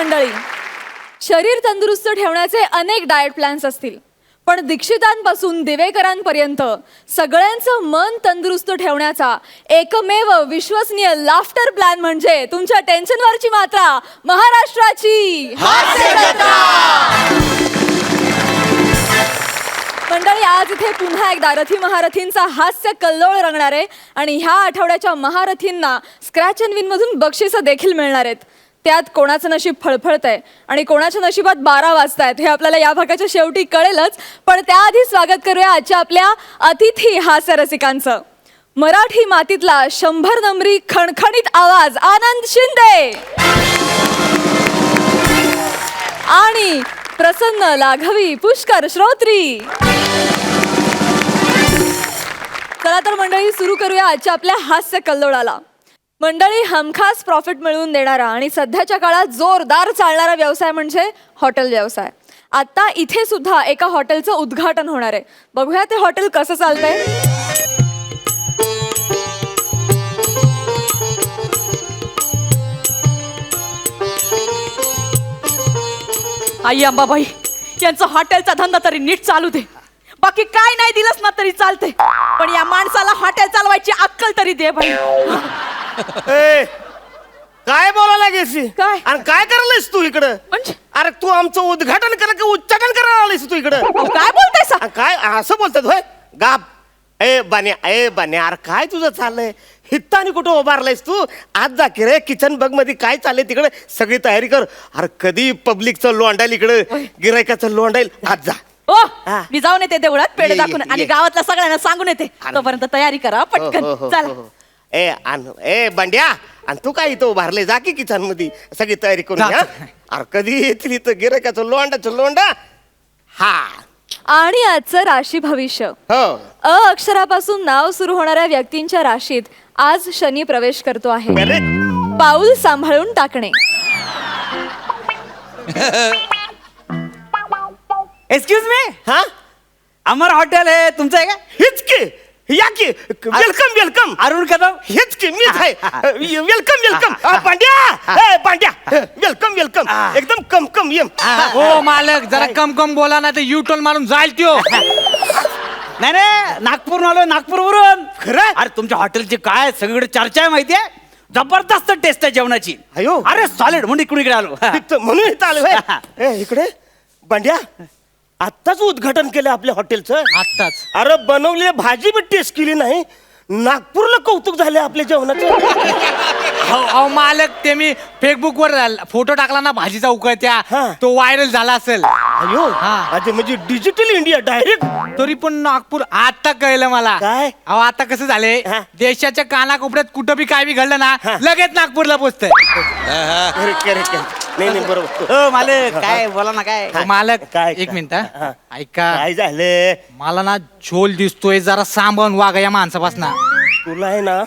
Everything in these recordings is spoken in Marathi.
मंडळी, शरीर तंदुरुस्त ठेवण्याचे अनेक डाएट प्लॅन्स असतील, पण दीक्षितांपासून दिवेकरांपर्यंत सगळ्यांचं मन तंदुरुस्त ठेवण्याचा एकमेव विश्वसनीय लाफ्टर प्लॅन म्हणजे तुमच्या टेन्शनवरची मात्रा महाराष्ट्राची मंडळी. आज इथे पुन्हा एकदा रथी महारथींचा हास्य कल्लोळ रंगणार आहे आणि ह्या आठवड्याच्या महारथींना स्क्रॅच अँड विन मधून बक्षिसं देखील मिळणार आहेत. त्यात कोणाचं नशीब फळफळतंय आणि कोणाच्या नशिबात 12 वाजतायत हे आपल्याला या भागाच्या शेवटी कळेलच. पण त्याआधी स्वागत करूया आजच्या आपल्या अतिथी हास्यरसिकांचं. मराठी मातीतला 100 नंबरी खणखणीत आवाज आनंद शिंदे आणि प्रसन्न लाघवी पुष्कर श्रोत्री. चला तर मंडळी, सुरू करूया आजच्या आपल्या हास्य कल्लोळाला. मंडळी, हमखास प्रॉफिट मिळवून देणारा आणि सध्याच्या काळात जोरदार चालणारा व्यवसाय म्हणजे हॉटेल व्यवसाय. आता इथे सुद्धा एका हॉटेलचं उद्घाटन होणार आहे. बघूया ते हॉटेल कसं चालतंय. आई अंबाबाई, यांचा हॉटेलचा धंदा तरी नीट चालू दे. बाकी काय नाही दिलंस ना तरी चालते, पण या माणसाला हॉटेल चालवायची अक्कल तरी दे बाई. ए, काय बोलायला गेली काय? आणि काय करायलास तू इकडं? म्हणजे अरे तू आमचं उद्घाटन करा की उच्चाटन करायला आलीस तू इकडं? अहो, काय बोलताय सा? काय असं बोलतात होय? गाप. ए बान्या, अरे काय तुझं चाललंय? हित्तानी कुठं उभारलायस तू? आज जा की रे किचन बग मध्ये काय चाललंय तिकडे सगळी तयारी कर. अरे कधी पब्लिकचं लोंडाईल इकडे, गिरायकाचं लोंडाईल. आज जा. ओ, हा. मी जाऊन येते देवळात पेढे ये, दाखवून आणि ये. गावातल्या सगळ्यांना सांगून येते. तोपर्यंत तयारी करा पटकन. हो, हो, चला. हो. ए बांड्या, आणि तू काय इथं उभारले? जा की किचन मध्ये सगळी तयारी करून घ्या. अरे कधी येतील इथं गिरायकाचं लोंडा. हा. आणि आजचं राशी भविष्य. हो. अ अक्षरापासून नाव सुरू होणाऱ्या व्यक्तींच्या राशीत आज शनी प्रवेश करतो आहे. अरे पाऊल सांभाळून टाकणे. एक्सक्यूज मी, हा, अमर हॉटेल आहे तुमचं आहे का? हेच की. या की. वेलकम. अरुण कदम. हेच की मीच आहे. वेलकम. पांड्या वेलकम. एकदम कम येम. हो मालक, जरा कम बोला ना तर यू टर्न मारून जाईल त्यो. नाही नागपूर आलो, नागपूरवरून. खरं? अरे तुमच्या हॉटेलची काय सगळीकडे चर्चा आहे माहितीये? जबरदस्त टेस्ट आहे जेवणाची. अयो. अरे सॉलिड म्हणून इकडे आलो. म्हणून इथं आलो होय. ए, इकडे बांड्या, आत्ताच उद्घाटन केलं आपल्या हॉटेलचं. आत्ताच. अरे बनवलेली भाजी बी टेस्ट केली नाही. नागपूरला कौतुक झाले आपल्या जेवणाचं. अहो मालक, ते मी फेसबुक वर फोटो टाकला ना भाजीचा उकळत्या, हा. तो व्हायरल झाला असेल. अयो. हा. अरे म्हणजे डिजिटल इंडिया डायरेक्ट. तरी पण नागपूर आता कळलं मला. काय? अहो आता कसं झालंय, हा. देशाच्या कानाकोपऱ्यात कुठं बी काय बी घडलं ना, हा. लगेच नागपूरला पोचतंय. नाही बरोबर. हो मालक, काय बोला ना काय. मालक काय? एक मिनिट हा. हा. ऐका, काय झालं? मला ना झोल दिसतोय, जरा सांभाळून वागा या माणसापासून. तुला आहे ना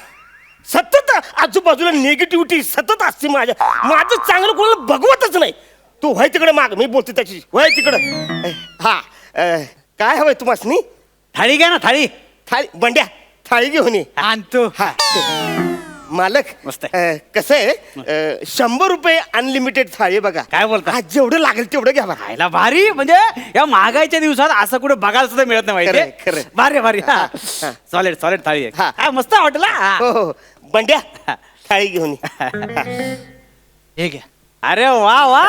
सतत आजूबाजूला निगेटिव्हिटी सतत असते. माझं चांगलं कोणाला बघवतच नाही. तू व्हाय तिकडे माग, मी बोलते त्याची. व्हाय तिकडं. हा. काय हवंय तुम्हाला? थाळी घ्या ना, थाळी. थाळी. बंड्या, थाळी घेऊन ये. आणतो. हा. मालक, मस्त कसं आहे, 100 रुपये अनलिमिटेड थाळी बघा. काय बोलता? आज जेवढं लागेल तेवढं घ्या बघा. खायला भारी, म्हणजे या महागाईच्या दिवसात असं कुठे बघायला सुद्धा मिळत नाही खरंय, माहिती. खरंय. भारी सॉलिड थाळी हा. आहे. काय मस्त हॉटेल. हो. बंड्या, थाळी घेऊन ये. हे घ्या. अरे वा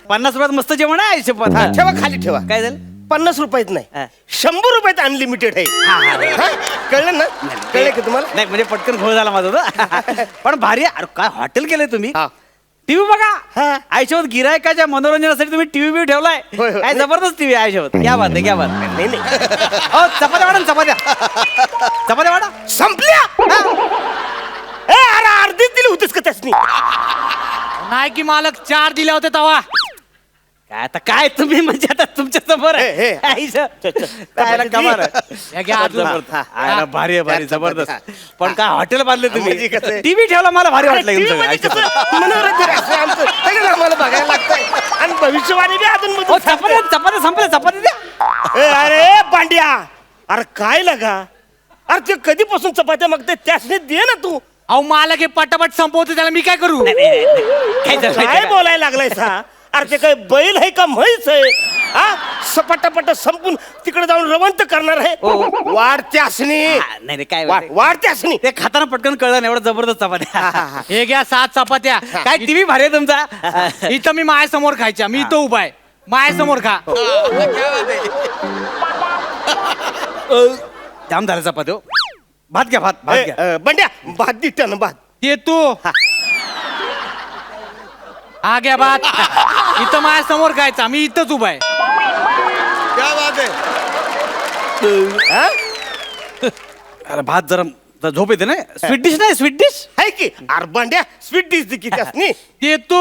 50 रुपयात मस्त जेवण आहे. शपथ. हा, ठेवा खाली ठेवा. काय झालं? 50 रुपयात नाही, हा. 100 रुपयात अनलिमिटेड आहे. हा? कळलं ना? कळलं की तुम्हाला? नाही म्हणजे पटकन घोळ झाला माझा होता. पण भारी आहे. अरे काय हॉटेल केलंय तुम्ही. हा. टीव्ही बघा. हा. आयुष्यात गिरायकाच्या मनोरंजनासाठी तुम्ही टीव्ही ठेवलाय. होय. काय जबरदस्त टीव्ही आयुष्यात. क्या बात आहे. नाही. हो, चपात्या वाढा ना, चपात्या वाढा. संपल्या. ए, अरे अर्धीच दिली होतीस का त्यासनी? नाही की मालक, 4 दिले होते तवा. काय आता काय तुम्ही म्हणजे आता तुमच्या समोर हे, हे. हे घ्या अजून. भारी आहे जबरदस्त. पण काय हॉटेल बांधले म्हणजे तुम्ही. कसं आहे? टीव्ही ठेवला मला भारी वाटलं TV तुमचं मध्ये आयुष्यात. कसं मनोरंजन असतं आमचं. सगळं आम्हाला बघायला लागतंय. आणि भविष्यवाणी बी अजून हो, मधून सांगते. चपात्या संपल्या, चपात्या द्या. ए, अरे पांड्या, अरे काय लगा? अरे ते कधीपासून चपात्या मागते त्यासने दे ना तू. अहो मालक, हे पटापट संपवतो, त्याला मी काय करू? काय झालं माहिती काय आहे का? बोलायला लागलाय सा? अरे ते काय बैल आहे का म्हैस आहे हा सपाटापट संपून तिकडे जाऊन रवंत करणार आहे वाढते असणी हा, नाही काय होतंय? वाढते असणी ते खाताना पटकन कळलं नाही, एवढं जबरदस्त चपात्या. हे घ्या 7 चपात्या काय टीव्ही भारी आहे तुमचा. इथं मी माझ्यासमोर खायच्या मी इथं उभा आहे माझ्यासमोर खा जाम झालं चपात्या हो. भात घ्या भात भात घ्या. बंड्या भात दिट्या ना भात ते तू हा घ्या बात इथं माझ्यासमोर खायचा मी इथंच उभा आहे हा? अरे भात जरा झोप येते ना. स्वीट डिश नाही, स्वीट डिश. आहे की अरे बंड्या स्वीट डिश दे किती असणी ते तू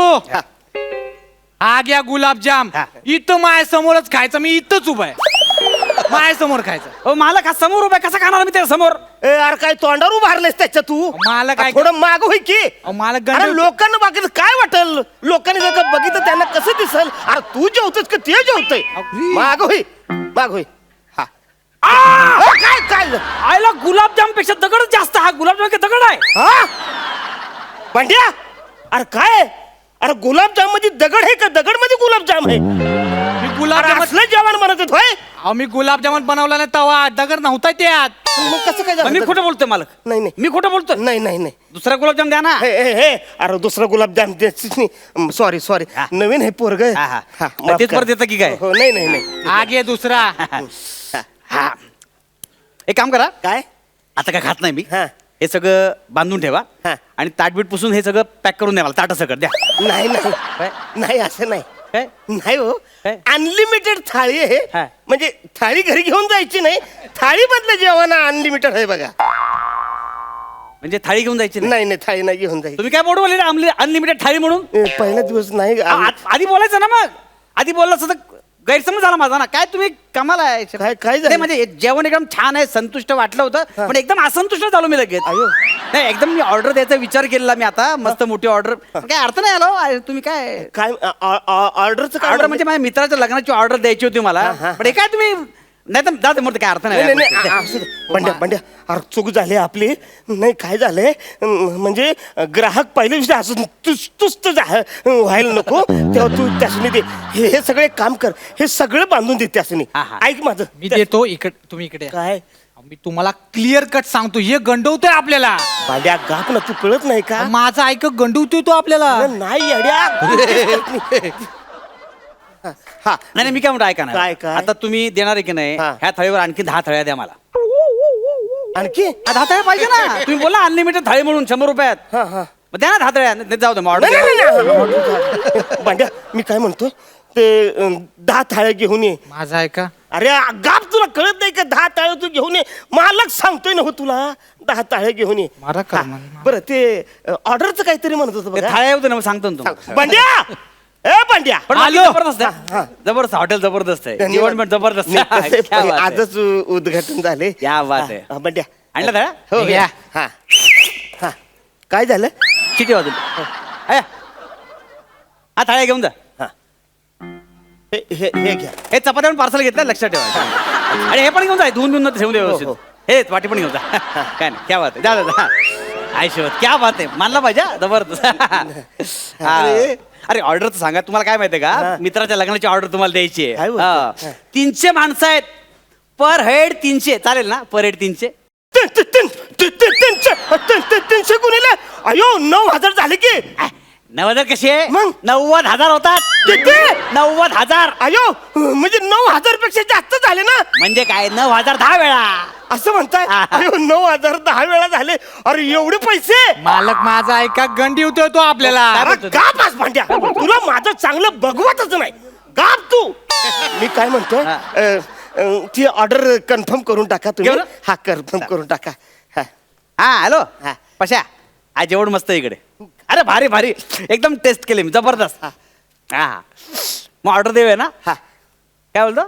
हा घ्या गुलाबजाम इथं माझ्यासमोरच खायचा मी इथंच उभा आहे माझ्यासमोर खायचा हो मला का समोर उभा आहे, कसा खाणार मी त्या समोर. अरे काय तोंडावर उभारलेस त्याच्या तू मला काय- थोडं माग होय की मला अरे गंड लोकांना बाकीचं काय वाटेल लोकांनी जर का बघितलं त्यांना कसं दिसल अरे तू जेवतोस का ते जेवतोय माग होय माग होय हा काय काय आयला गुलाबजाम पेक्षा दगड जास्त. हा गुलाबजाम का दगड आहे. हा बंड्या अरे काय अरे गुलाबजाम मध्ये दगड आहे का दगड मध्ये गुलाबजाम आहे मी अरे गुलाबजाम असलं जेवण म्हणत होय अहो मी गुलाबजामुन बनवला नाही तवा दगड नव्हता त्यात मग कसं काय मी झालं खोटं बोलतोय मालक. नाही नाही मी खोटं बोलतोय. नाही नाही नाही दुसरा गुलाबजाम द्या ना. हे हे हे अरे दुसरं गुलाबजाम सॉरी सॉरी हा. नवीन हे पोरग हा, हा. तेच परत येतं की काय? हो नाही नाही नाही आगे दुसरा हा एक काम करा. काय आता काय खात नाही मी. हा. हे सगळं बांधून ठेवा हा. आणि ताटबीट पुसून हे सगळं पॅक करून द्या मला. ताटं सगळं द्या. नाही नाही काय? नाही असं नाही काय नाही हो काय? अनलिमिटेड थाळी आहे हा. म्हणजे थाळी घरी घेऊन जायची नाही थाळी मधलं जेवण अनलिमिटेड आहे बघा म्हणजे थाळी घेऊन जायची नाही. नाही नाही थाळी नाही घेऊन जायची तुम्ही काय बोलू बोलले अनलिमिटेड थाळी म्हणून. पहिला दिवस नाही आधी बोलायचं ना मग. आधी बोललं असं तर गैरसमज झाला माझा ना. काय तुम्ही कमाल आहे. काय झालं? नाही, म्हणजे जेवण एकदम छान आहे, संतुष्ट वाटलं होतं पण एकदम असंतुष्ट झालो मी लगेच. अयो. नाही एकदम मी ऑर्डर द्यायचा विचार केलेला मी आता. मस्त मोठी ऑर्डर. काय अर्थ नाही आलो. तुम्ही काय काय ऑर्डरचं काय ऑर्डर म्हणजे माझ्या मित्राच्या लग्नाची ऑर्डर द्यायची होती मला. हा. पण हे काय तुम्ही नाही तर जाते मोठं काय अर्थ नाही नाही नाही. नाही, असू दे. बंड्या बंड्या अरे चूक झाली आपली नाही काय झालंय म्हणजे ग्राहक पहिल्या दिवशी असं तुस्त व्हायला नको तेव्हा तू त्यासनी दे हे सगळे काम कर हे सगळं बांधून दे त्यासनी हा, हा. ऐक माझं मी देतो इकडे तुम्ही इकडे या. काय मी तुम्हाला क्लिअर कट सांगतो हे गंडवतोय आपल्याला बांड्या गाप ना तू कळत नाही का माझा ऐक गंडवतोय तो आपल्याला अरे नाही अड्या हा नाही नाही, मी काय म्हणतो ऐका ना. काय, काय? आता तुम्ही देणार आहे की नाही हा. ह्या थाळीवर आणखी 10 थाळ्या द्या मला. आणखी 10 थाळ्या पाहिजे ना. तुम्ही बोला अनलिमिटेड थाळी म्हणून 100 रुपयात. हा हा मग द्या ना 10 थाळ्या. नाही, जाऊ दे मग नाही, ऑर्डर. नाही, नाही. बांड्या मी काय म्हणतो ते 10 थाळ्या घेऊन ये माझा ऐका अरे गाप तुला कळत नाही का 10 ताळे तू घेऊन ये मालक सांगतोय ना हो तुला 10 ताळे घेऊन ये मारा कर, हा, मारा. बरं ते ऑर्डरचं काहीतरी म्हणत होतं बघा. थाळ्या होते ना मग सांगतो ना तुम्हाला. सांग. बंड्या ए बंड्या पण आलो. बाकी जबरदस्त आहे. जबरदस्त हॉटेल जबरदस्त आहे. जेवण पण जबरदस्त नाही, आहे. कसं आहे, क्या बात आहे. आजच उद्घाटन झाले क्या बात आहे. हा, बंड्या आणलं थाळ्या हो ठीक आहे. हा हा काय झालं किती वाजून हा थाळ्या घेऊन जा. हा हे घ्या हे चपात्या पण पार्सल घेतलं लक्षात ठेवा. आणि हे पण घेऊन जा. धुवून धुवून ठेवून दे व्यवस्थित. हो. हे वाटी पण घेऊन जा. काय नाही क्या बात आहे. जा जा आयुष्यवत क्या बात आहे. मानला पाहिजे हा, जबरदस्त. हा. अरे ऑर्डरचं सांगा. तुम्हाला काय माहितीये का मित्राच्या लग्नाची ऑर्डर तुम्हाला द्यायची काय आहे. बोलतो? हा. 300 माणसं आहेत. पर हेड 300 चालेल ना. पर हेड 300. 300 गुणिले अयो 9,000 झाले की 9000 कशी आहे मग? 90,000 होतात. किती 90,000 अयो म्हणजे 9,000 पेक्षा जास्त झाले ना म्हणजे काय 9,000 10 वेळा. असं म्हणताय हा. अयो 9,000 10 वेळा झाले अरे एवढे पैसे मालक माझा ऐका गंडवतोय तो आपल्याला अरे गाप आज भांड्या तुला माझं चांगलं बघवतच नाही गाप तू मी काय म्हणतो ती ऑर्डर कन्फर्म करून टाका तुम्ही केवढं? हा कन्फर्म करून टाका हा. हा हॅलो हा. पशा आज जेवण मस्त आहे इकडे. अरे भारी भारी एकदम टेस्ट केले मी जबरदस्त. हा मग ऑर्डर देऊया ना. हा काय बोलतो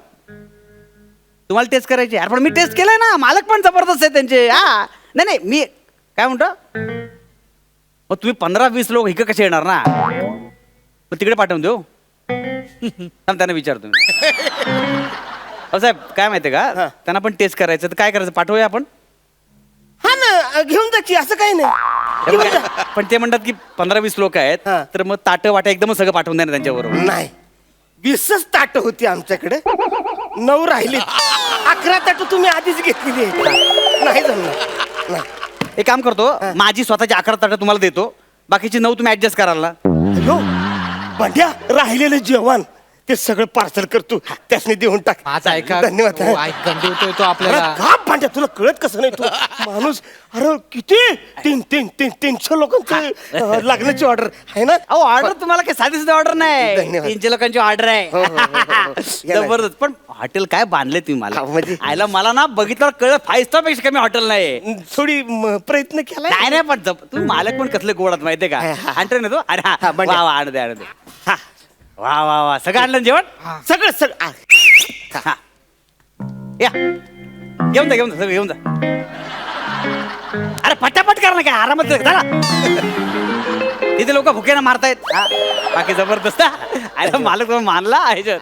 तुम्हाला टेस्ट करायची. अरे पण मी टेस्ट केलंय ना. मालक पण जबरदस्त आहे त्यांचे. हा नाही नाही मी काय म्हणतो मग तुम्ही 15-20 लोक इकडे कसे येणार ना. मग तिकडे पाठवून देऊ. त्यांना विचारतो मी. साहेब काय माहितीये का त्यांना पण टेस्ट करायचं तर काय करायचं पाठवूया आपण. हा ना घेऊन जा की असं काही नाही पण ते म्हणतात की 15-20 लोक आहेत हा. तर मग ताटं वाटा एकदम सगळं पाठवून द्या ना त्यांच्याबरोबर. नाही 20च ताट होती आमच्याकडे 9 राहिली 11 ताट तुम्ही आधीच घेतलेली आहेत. नाही जमणार नाही. एक काम करतो माझी स्वतःची 11 ताटं तुम्हाला देतो बाकीची 9 तुम्ही ऍडजस्ट कराल ना. अयो बंड्या राहिलेलं जेवण ते सगळं पार्सल करतो त्यासनी देऊन टाक. माझा ऐका धन्यवाद. हो, ऐक गंडवतोय तो अरे आपल्याला. का भांड्या तुला कळत कसं नाही तू माणूस अरे किती 300 लोकांची लग्नाची ऑर्डर आहे ना. अहो ऑर्डर तुम्हाला काही साधी सुद्धा ऑर्डर नाही धन्यवाद. 300 लोकांची ऑर्डर आहे. हो, हो, हो, हो. या नाही. जबरदस्त. पण हॉटेल काय बांधले तुम्ही मला हा, म्हणजे? आयला मला ना बघितलं कळलं 5 स्टार पेक्षा कमी हॉटेल नाही. थोडी प्रयत्न केलाय. नाही नाही पण तुम्ही मालक पण कसले गोडात माहितीये का हा, हा. आणतो ना तो अरे हा, हा बंड्या. वा वा आणू दे आणू दे. हा, वा वा वा सगळं आणलं ना जेवण. सगळं सगळं हा. या घेऊन जा घेऊन जा सगळं घेऊन जा. अरे पटापट करा ना काय आरामात चला. इथे लोक भुकेनं मारतायत हा. बाकी जबरदस्त अरे मालक तुम्ही मानला आहे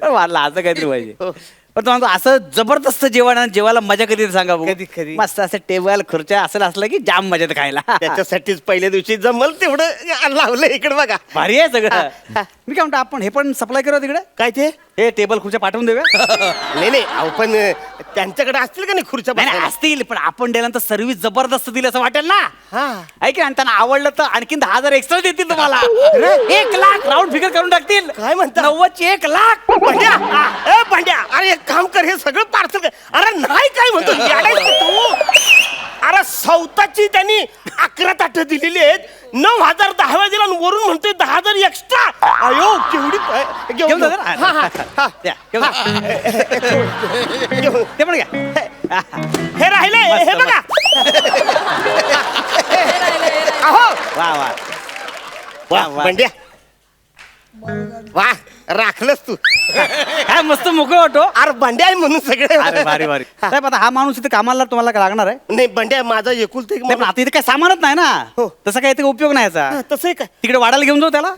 मानला असं काहीतरी पाहिजे. पण तुम्हाला असं जबरदस्त जेवण आणि जेवायला मजा कधी सांगा बघू. कधी. मस्त असं टेबल खुर्च्या असं असलं की जाम मजा येते खायला. त्याच्यासाठीच पहिल्या दिवशी जमल तेवढं लावलं इकडे बघा. भारी आहे सगळं. मी काय म्हणतो आपण हे पण सप्लाय करू तिकडे काय ते हे टेबल खुर्च्या पाठवून देऊया. नाही नाही अहो पण त्यांच्याकडे असतील का नाही खुर्च्या नाही नाही, बसायला? असतील पण आपण दिल्यानंतर सर्व्हिस जबरदस्त दिली असं वाटेल ना. हा ऐक आणि त्यांना आवडलं तर आणखीन 10,000 एक्स्ट्रा देतील तुम्हाला. 1 लाख राऊंड फिगर करून टाकतील. काय म्हणता? 90ची 1 लाख. भांड्या ए भांड्या अरे एक काम कर हे सगळं पार्सल कर. अरे नाही काय म्हणतो येडायस का तू. अरे सौताची त्यांनी 11 ताटं दिलेली आहेत 9,000 10 वेळा दिला आणि वरून म्हणतोय 10,000 एक्स्ट्रा. अयो केवढी घेऊन जा जरा. हा, हा, हा. द्या, घेऊन जा. घेऊन. ते पण घ्या. हे राहिले हे मस्त, बघा अहो वा वा वा वा. भांड्या वा राखलंस तू. काय मस्त मोकळं वाटो. अरे बंड्या आहे म्हणून सगळे अरे भारी भारी. साहेब आता हा माणूस इथे कामाला तुम्हाला काय लागणार आहे. नाही बंड्या माझा एकुलता एक नाही, पण माणूस. आता इथे काय सामानच नाही ना. हो. तसं काही इथे उपयोग नाही याचा. हा, तसं आहे काय तिकडे वाढायला घेऊन जाऊ त्याला.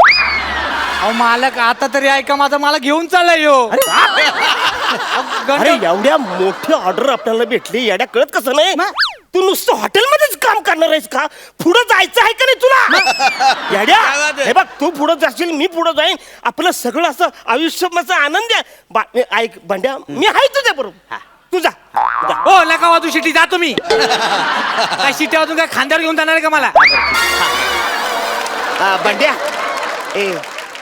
अहो मालक आता तरी ऐका माझा मला घेऊन चाललाय यो. अरे एवढ्या मोठी ऑर्डर आपल्याला भेटली येड्या कळत कसं नाही. तू नुसतं हॉटेलमध्येच काम करणार आहेस का पुढे जायचं आहे का नाही तुला येड्या हे बघ तू पुढे जाशील मी पुढे जाईन आपलं सगळं असं आयुष्याचा आनंद आहे. ऐक बंड्या मी आहे तुझ्या बरोबर तू जा जा. हो नका वाजू शिटी जा तुम्ही. काय शिटी वाजून काय खांद्यावर घेऊन जाणार आहे का मला. बंड्या ए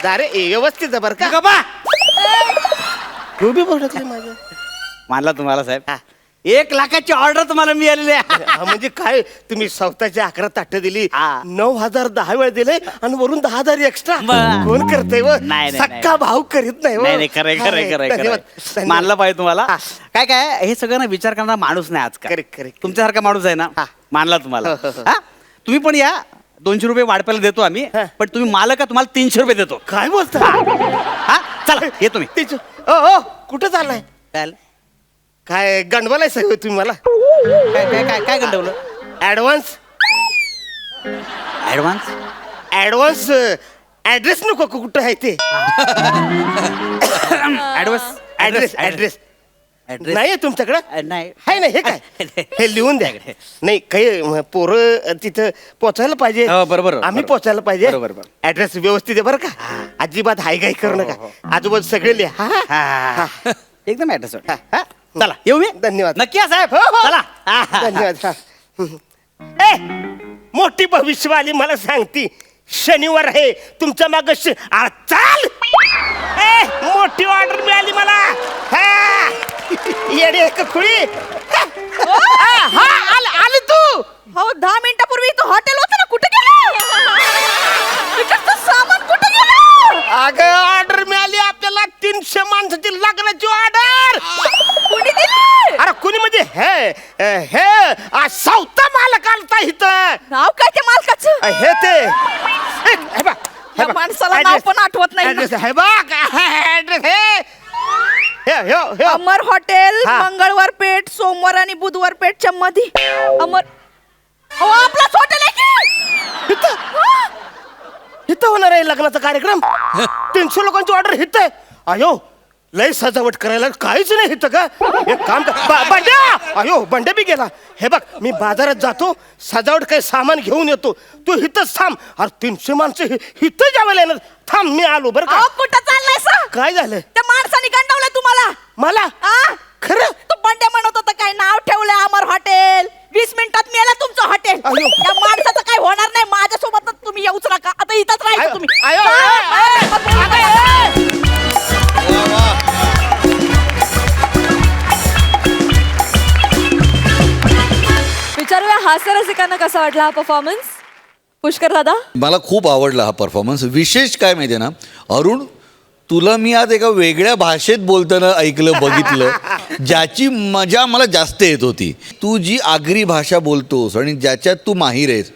जा रे ए व्यवस्थित जा बरं का. का बा तू बी ओळखले माझं. मानला तुम्हाला साहेब 1 लाखाची ऑर्डर तुम्हाला मिळालेली आहे. हा, म्हणजे काय तुम्ही स्वतःची 11 ताटं दिली हा. 9,000 10 वेळा दिले आणि वरून 10,000 एक्स्ट्रा बरं. कोण करते नाही, नाही, सक्का भाऊ करीत नाही नाही नाही खरंय खरंय खरंय धन्यवाद, खरंय. धन्यवाद. मानलं पाहिजे तुम्हाला. हा. काय काय हे सगळं ना विचार करणारा माणूस नाही आजकाल. Correct, correct. तुमच्यासारखा माणूस आहे ना हा. मानला तुम्हाला. हो, हो, हो. हा? तुम्ही पण या 200 रुपये वाढपायला देतो आम्ही हा. पण तुम्ही मालक आहे, तुम्हाला 300 रुपये देतो. काय बोलता हा चला येतो मी. ओ कुठं चाललाय काय आलं? काय गंडवालाय सगळं तुम्ही मला काय काय काय काय गंडवलं. ऍडव्हान्स ऍडव्हान्स ऍडव्हान्स ऍड्रेस नको का कुठं आहे ते ऍडव्हान्स ऍड्रेस ऍड्रेस ऍड्रेस नाही तुमच्याकडे नाही आहे ना हे काय हे लिहून द्या नाही काही पोरं तिथं पोचायला पाहिजे हो, बरोबर, आम्ही बरोबर. पोचायला पाहिजे बरोबर, बरोबर. ऍड्रेस व्यवस्थित आहे बरं का अजिबात हाय गाय करू नका आजूबाजू सगळे लिहा हा? हा. एकदम ऍड्रेस हा. चला येऊ मी. धन्यवाद. नक्की या साहेब. हो, हो. चला हा, हा. धन्यवाद हा. ए मोठी भविष्यवाणी मला सांगती शनिवार आहे तुमच्या माग चाल ए मोठी ऑर्डर मिळाली मला हा. येडे एक खुळी आली तू हो 10 मिनिटापूर्वी इथं हॉटेल होतं ना कुठे गेलं. इकडचं सामान कुठे गेलं. अगं ऑर्डर मिळाली आपल्याला 300 माणसाची लग्नाची ऑर्डर कुणी दिली. अरे कुणी म्हणजे हे सावता मालक आलता इथं नाव काय त्या मालकाचं. हे ते हे बघ, हे या बघ. माणसाला नाव Address. पण आठवत नाही. Address, हे बघ ऍड्रेस हे अमर हॉटेल हा. मंगळवार पेठ सोमवार आणि बुधवार पेठच्या मध्ये अमर हो आपलाच हॉटेल आहे की. इथं होणार आहे लग्नाचा कार्यक्रम 300 लोकांची ऑर्डर हित आहे अयो लय सजावट करायला काहीच नाही इथं का? एक काम कर बंड्या, अयो बंड्या बी गेला. हे बघ मी बाजारात जातो, सजावट काही सामान घेऊन येतो, तू इथंच थांब. अरे 300 माणसं इथं जेवायला येणार. थांब मी आलो बरं का. अहो, कुठं चाललाय सर? काय झालं त्या माणसाने गंडवलंय तुम्हाला. मला? आ? खरं? तो बंड्या म्हणत होता काय नाव ठेवलंय अमर हॉटेल, 20 मिनिटात मेला तुमचं हॉटेल. अयो. त्या माणसाचं काय होणार नाही, माझ्यासोबत तुम्ही येऊच नका, आता इथंच अयो, राहायचं तुम्ही. अयो, विचारूया हास्यरसिकांना कसा वाटला हा परफॉर्मन्स. पुष्कर दादा. मला खूप आवडला हा परफॉर्मन्स. विशेष काय माहिती आहे ना अरुण, तुला मी आज एका वेगळ्या भाषेत बोलताना ऐकलं बघितलं, ज्याची मजा मला जास्त येत होती. तू जी आगरी भाषा बोलतोस आणि ज्याच्यात तू माहीर आहेस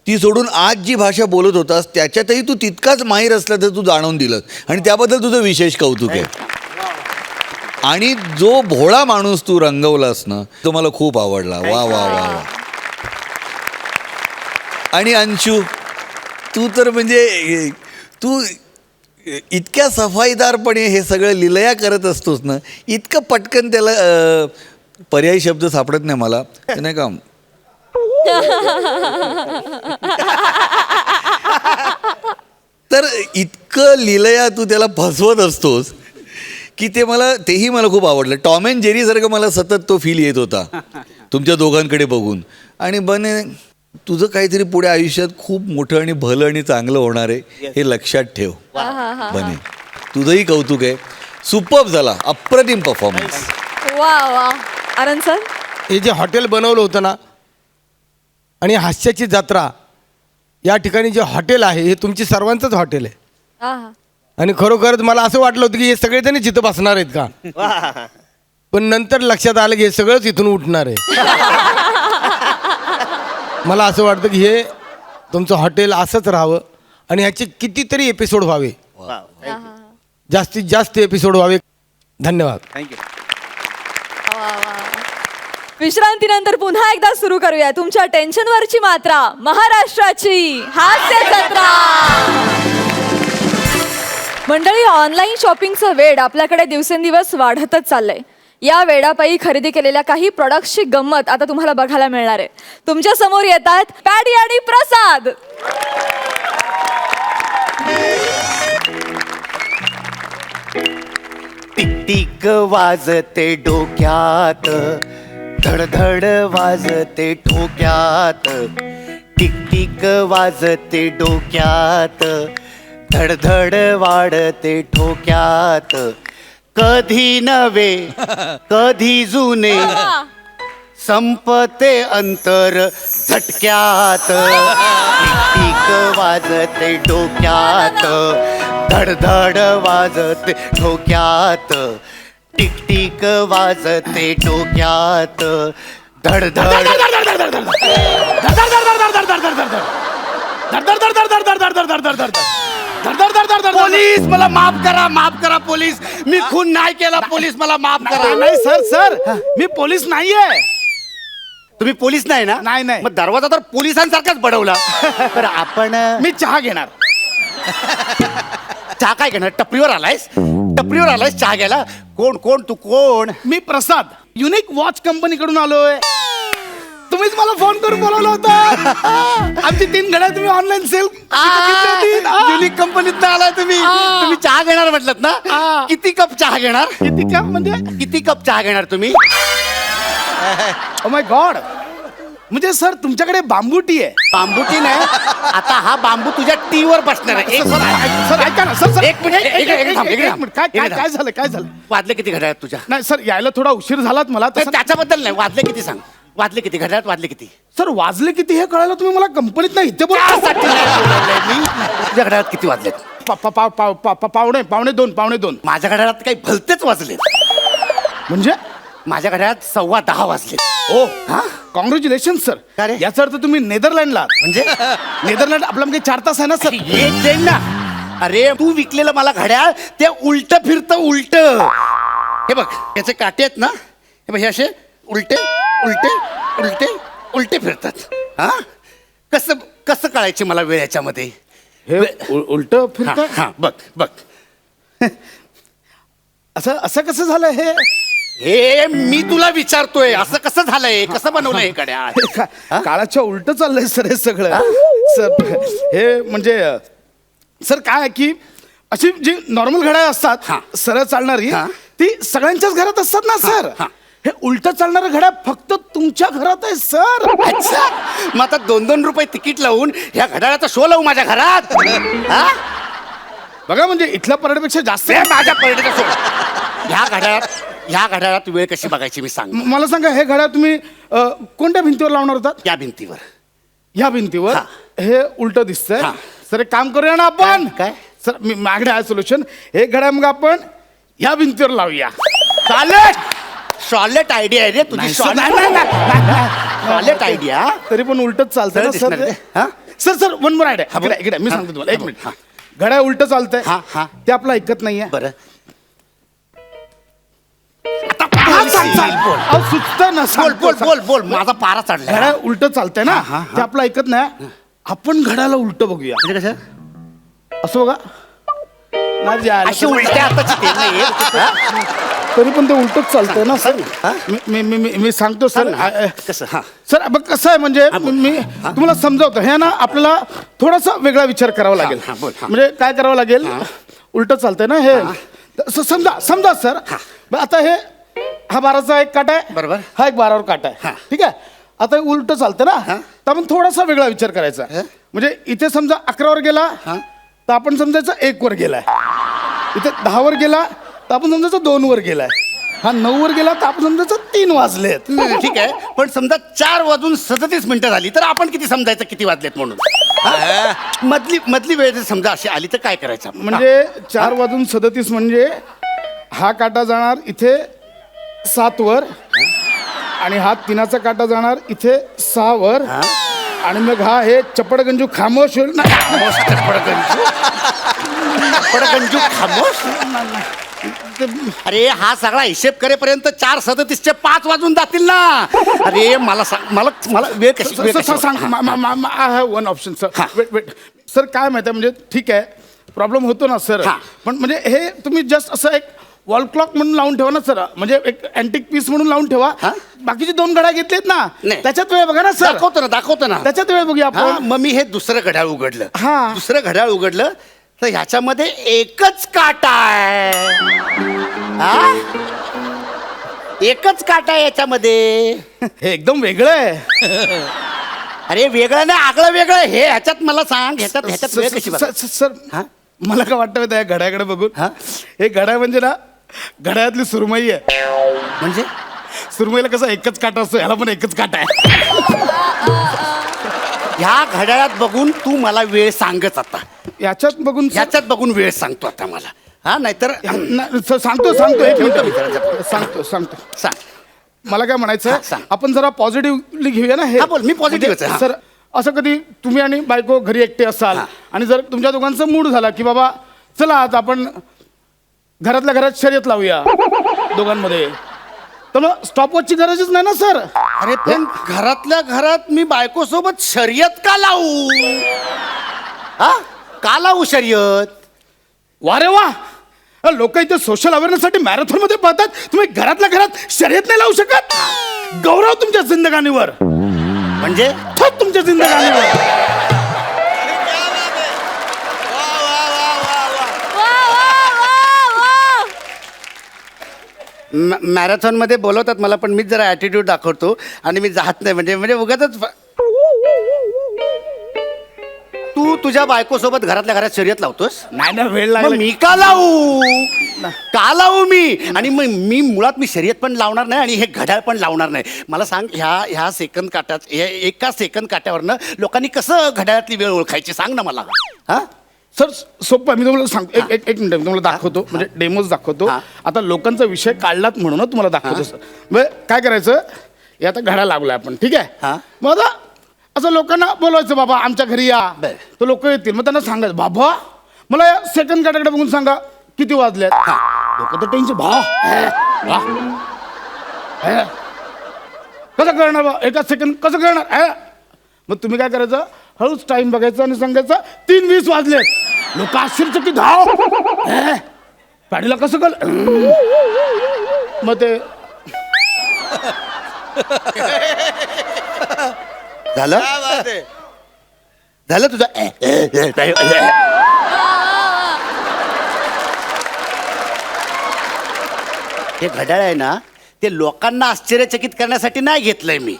ती सोडून आज जी भाषा बोलत होतास त्याच्यातही तू तितकाच माहीर असल्याचं तू जाणवून दिलंस आणि त्याबद्दल तुझं विशेष कौतुक आहे. आणि जो भोळा माणूस तू रंगवलास ना तो मला खूप आवडला. वा वा वा वा. आणि अंशू, तू तर म्हणजे तू इतक्या सफाईदारपणे हे सगळं लिलया करत असतोस ना, इतकं पटकन त्याला पर्यायी शब्द सापडत नाही मला, ते नाही का. तर इतकं लिलया तू त्याला फसवत असतोस की तेही मला खूप आवडलं. टॉम अँड जेरी सारखं मला सतत तो फील येत होता तुमच्या दोघांकडे बघून. आणि बने तुझं काहीतरी पुढे आयुष्यात खूप मोठं आणि भलं आणि चांगलं होणार आहे हे लक्षात ठेव. बने तुझंही कौतुक आहे. सुपर्ब झाला, अप्रतिम परफॉर्मन्स. वा वा. आनंद सर. हे जे हॉटेल बनवलं होतं ना आणि हास्याची जत्रा, या ठिकाणी जे हॉटेल आहे हे तुमची सर्वांचंच हॉटेल आहे. आहा. आणि खरोखरच मला असं वाटलं होतं की हे सगळेजण इथं बसणार आहेत का, वा. पण नंतर लक्षात आलं की हे सगळंच इथून उठणार आहे. मला असं वाटतं की हे तुमचं हॉटेल असंच राहावं आणि ह्याचे कितीतरी एपिसोड व्हावे, वा. जास्तीत जास्त एपिसोड व्हावे. धन्यवाद. थँक्यू. विश्रांतीनंतर पुन्हा एकदा सुरू करूया तुमच्या टेन्शनवरची मात्रा, महाराष्ट्राची हास्य जत्रा. मंडळी, ऑनलाईन शॉपिंगचं वेड आपल्याकडे दिवसेंदिवस वाढतच चाललंय. या वेडापायी खरेदी केलेल्या काही प्रोडक्ट्सची गंमत आता तुम्हाला बघायला मिळणार आहे. तुमच्या समोर येतात पॅडी आणि प्रसाद. टिक वाजते डोक्यात, धडधड वाजते ठोक्यात. टिक टिक वाजते डोक्यात, धडधड वाढते ठोक्यात. कधी नवे कधी जुने, संपते अंतर झटक्यात. टिक वाजते डोक्यात, धडधड वाजते ठोक्यात. टिक टिक वाजते डोक्यात, धडधड. पोलीस मला माफ करा पोलीस. मी खून नाही केला, पोलीस मला माफ करा. नाही सर, मी पोलीस नाहीये. तुम्ही पोलीस नाही ना? नाही. मग दरवाजा तर पोलिसांसारखाच बडवला. तर आपण मी चहा घेणार. चहा काय घेणार? टपरीवर आलायस चहा घ्यायला? कोण तू कोण? मी प्रसाद, युनिक वॉच कंपनीकडून आलोय. तुम्हीच मला फोन करून बोलवलं होतं. आमची 3 घड्याळ तुम्ही ऑनलाईन सेल युनिक कंपनीत आलाय तुम्ही चहा घेणार म्हटलं ना? किती कप चहा घेणार? किती कप म्हणजे? किती कप चहा घेणार तुम्ही? Oh my God. म्हणजे सर तुमच्याकडे बांबूटी आहे? बांबूटी नाही, आता हा बांबू तुझ्या टीवर बसणार आहे. सर ऐका ना सर. एक मिनिट. काय झालं? वाजले किती घड्याळ तुझ्या? नाही सर, यायला थोडा उशीर झालात मला. तर त्याच्याबद्दल नाही, वाजले किती सांग. वाजले किती घड्याळात? वाजले किती? सर वाजले किती हे कळायला तुम्ही मला कंपनीत नाही इथे बोला. त्यासाठी नाही बोलवलंय मी. तुझ्या घड्याळात किती वाजलेत? पावणे दोन. माझ्या घड्याळात काही भलतेच वाजले. म्हणजे माझ्या घड्याळात 10:15 वाजले. ओ हा, कॉंग्रॅच्युलेशन सर. का रे? याचा अर्थ तुम्ही नेदरलँडला. म्हणजे नेदरलँड आपला म्हणजे 4 तास आहे ना सर. एक देईन ना. अरे तू विकलेलं मला घड्याळ ते उलट फिरतं उलट. हे बघ याचे काटे आहेत ना, हे बघ हे असे उलटे उलटे उलटे उलटे फिरतात. हा, कसं कळायचे मला वेळ याच्यामध्ये? हे उलट फिरत. हा, बघ असं असं कसं झालं हे हे मी तुला विचारतोय असं कसं झालंय कसं बनवलंय हे घड्याळ काळाच्या उलट चाललंय सर हे सगळं सर हे म्हणजे सर काय आहे की अशी जी नॉर्मल घड्याळ हा. असतात सरळ चालणारी हा. ती सगळ्यांच्याच घरात असतात ना सर हा. हे उलट चालणारं घड्याळ फक्त तुमच्या घरात आहे सर अच्छा मग आता 2-2 रुपये तिकीट लावून ह्या घड्याळाचा शो लावू माझ्या घरात हा? बघा म्हणजे इथल्या परेडपेक्षा जास्त हे माझ्या पर्यटक शो ह्या घड्याळात वेळ कशी बघायची मी सांग मला सांगा हे घड्याळ तुम्ही कोणत्या भिंतीवर लावणार होतात या भिंतीवर ह्या भिंतीवर हा. हे उलट दिसतंय हा. सर एक काम करूया ना आपण काय? सर मी माझ्याकडे आहे सोल्युशन हे घड्याळ मग आपण ह्या भिंतीवर लावूया चालेल शॉलेट आयडिया आहे रे तुझी नाही, सर, नाही, नाही, नाही, नाही. शॉलेट आयडिया तरी पण उलटच चालतंय ना सरळ सर दिसणार ते? ते. हा? सर वन मोर आयडिया हा, बोल. इकडे मी हा. सांगतो तुम्हाला एक हा, मिनिट हा. घड्याळ उलट चालतंय हा, हा. ते आपलं ऐकत नाहीये बरं हा, सांग. अहो, सुचतं ना बोल सांगतो, बोल सांग. बोल बोल माझा पारा चढला घड्याळ उलट चालतंय ना हा, हा, हा. ते आपलं ऐकत नाही आपण घड्याला उलट बघूया म्हणजे कसं असं बघा नाही जे आलं अशी तर- उलट्या हाताची ते नाही तरी पण ते उलटच चालतंय ना सर हा? मी सांगतो सर कसं हा सर बघ कसं आहे म्हणजे मी तुम्हाला समजावतो हे ना आपल्याला थोडासा वेगळा विचार करावा लागेल हा, बोल, हा. म्हणजे काय करावं लागेल उलट चालतंय ना हे समजा सर बरं, आता हे हा 12चा एक काटा आहे बरोबर. हा एक 12वर काटा आहे हा. ठीक आहे आता हे उलट चालतं ना तर आपण थोडासा वेगळा विचार करायचा म्हणजे इथे समजा 11वर गेला तर आपण समजायचं 1 वर गेलाय इथे 10वर गेला तर आपण समजायचं 2 वर गेलाय हा 9 वर गेला तर आपण समजायचं 3 वाजलेत ठीक आहे पण समजा 4 वाजून 37 मिनिटं झाली तर आपण किती समजायचं किती वाजलेत म्हणून हा? मधली वेळ जर समजा अशी आली तर काय करायचं आपण? म्हणजे 4:37 म्हणजे हा काटा जाणार इथे 7 वर आणि हा 3चा काटा जाणार इथे 6 वर आणि मग हा हे चपडगंजू खामोश होईल ना खामोश पडगंजू खामोश अरे हा सगळा हिशेब करेपर्यंत 4:37 5 वाजून जातील ना अरे मला सांग मला वेळ कशी वेळ कशी- सांग I have one option sir wait sir काय माहिती आहे म्हणजे ठीक आहे प्रॉब्लेम होतो ना सर हा. पण म्हणजे हे तुम्ही जस्ट असं एक वॉल क्लॉक म्हणून लावून ठेवा ना सर म्हणजे एक अँटिक पीस म्हणून लावून ठेवा हा? बाकीची 2 घड्या घेतलेत ना नाही. त्याच्यात वेळ बघा ना सर दाखवतो ना त्याच्यात वेळ बघूया हा, आपण मग मी हे दुसरं घड्याळ उघडलं हा. दुसरं घड्याळ उघडलं तर ह्याच्यामध्ये एकच काटा आहे हा? एकच काटा आहे याच्यामध्ये हे एकदम वेगळं आहे अरे वेगळं नाही आगळं वेगळं हे ह्याच्यात मला सांग ह्याच्यात वेळ कशी बघा? सर हा? मला काय वाटतं त्या घड्याकडे बघून हा? हे घड्याळ म्हणजे ना घड्याळातली सुरमई आहे म्हणजे सुरमईला कसा एकच काटा असतो ह्याला पण एकच काटा आहे ह्या घड्याळात बघून तू मला वेळ सांगच आता याच्यात बघून सर- ह्याच्यात बघून वेळ सांगतो आता मला हा नाहीतर सांगतो एक मिनिट सांगतो सांग मला काय म्हणायचं हा, आहे, सांग. आपण जरा पॉझिटिव्हली घेऊया ना हे हा, बोल, मी positive च आहे, हा. सर असं कधी तुम्ही आणि बायको घरी एकटे असाल हा. आणि जर तुमच्या दोघांचा मूड झाला की बाबा चला आता आपण घरातल्या घरात शर्यत लावूया दोघांमध्ये तर मग स्टॉपवॉचची गरजच नाही ना सर अरे पण घरातल्या घरात मी बायको सोबत शर्यत का लावू हा का लावू शर्यत वा रे वा लोक इथे सोशल अवेअरनेससाठी मॅरेथॉन मध्ये पळतात तुम्ही घरातल्या घरात शर्यत नाही लावू शकत गौरव तुमच्या जिंदगानीवर म्हणजे थोत तुमच्या जिंदगानीवर मॅरेथॉन मध्ये बोलवतात मला पण मीच जरा ऍटिट्यूड दाखवतो आणि मी जात नाही म्हणजे उगाचच तू तुझ्या बायको सोबत घरातल्या घरात शर्यत लावतोस नाही ना वेळ मग लागला मी का लावू आणि मग मी मुळात मी शर्यत पण लावणार नाही आणि हे घड्याळ पण लावणार नाही मला सांग ह्या सेकंद काट्यात एका सेकंद काट्यावरनं लोकांनी कसं घड्याळातली वेळ ओळखायची सांग ना मला हा सर सोपं आहे. मी तुम्हाला सांगतो एक मिनिट मी तुम्हाला दाखवतो म्हणजे डेमोज दाखवतो हा. आता लोकांचा विषय काढलात म्हणून तुम्हाला दाखवतो सर म्हणजे काय करायचं हे आता घड्याळ लागलाय आपण ठीक आहे हा. मग आता असं लोकांना बोलवायचं बाबा आमच्या घरी या बरं. तर लोक येतील मग त्यांना सांगायचं बाबा मला या सेकंड काट्याकडे बघून सांगा किती वाजलेत लोक तर टेन्शन कसं करणार बा एका सेकंड कसं करणार मग तुम्ही काय करायचं हळूच टाइम बघायचा आणि सांगायचं 3:20 वाजलेत लोक आश्चर्यचकित धाव पॅडीला कसं कळ मग ते झालं झालं तुझं हे घड्याळ आहे ना ते लोकांना आश्चर्यचकित करण्यासाठी नाही घेतलंय मी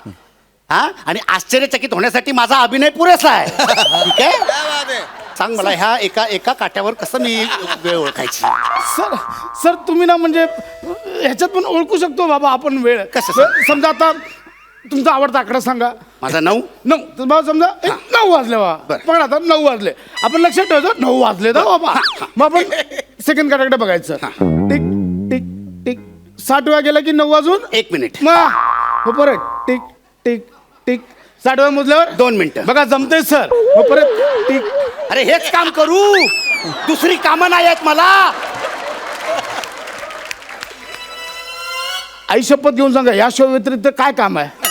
हा आणि आश्चर्यचकित होण्यासाठी माझा अभिनय पुरेसा आहे ठीक आहे सांग मला ह्या एका एका काट्यावर कसं मी वेळ ओळखायची सर सर तुम्ही ना म्हणजे ह्याच्यात पण ओळखू शकतो बाबा आपण वेळ कसं? समजा आता तुमचा आवडता आकडा सांगा माझा 9 9 तर बाबा समजा 9 वाजले बाबा बरं. पण आता 9 वाजले आपण लक्षात ठेवतो 9 वाजले तर बाबा मग आपण सेकंड काटाकडे बघायचं टिक टिक टिक 60 वेळा गेला की 9 वाजून 1 मिनिट मग परत टिक टिक टिक 60 वेळा मोजल्यावर 2 मिनिटं बघा जमतंय सर मग परत टिक अरे हेच काम करू दुसरी कामं नाही आहेत मला आई शपथ घेऊन सांगा या शो व्यतिरिक्त काय काम आहे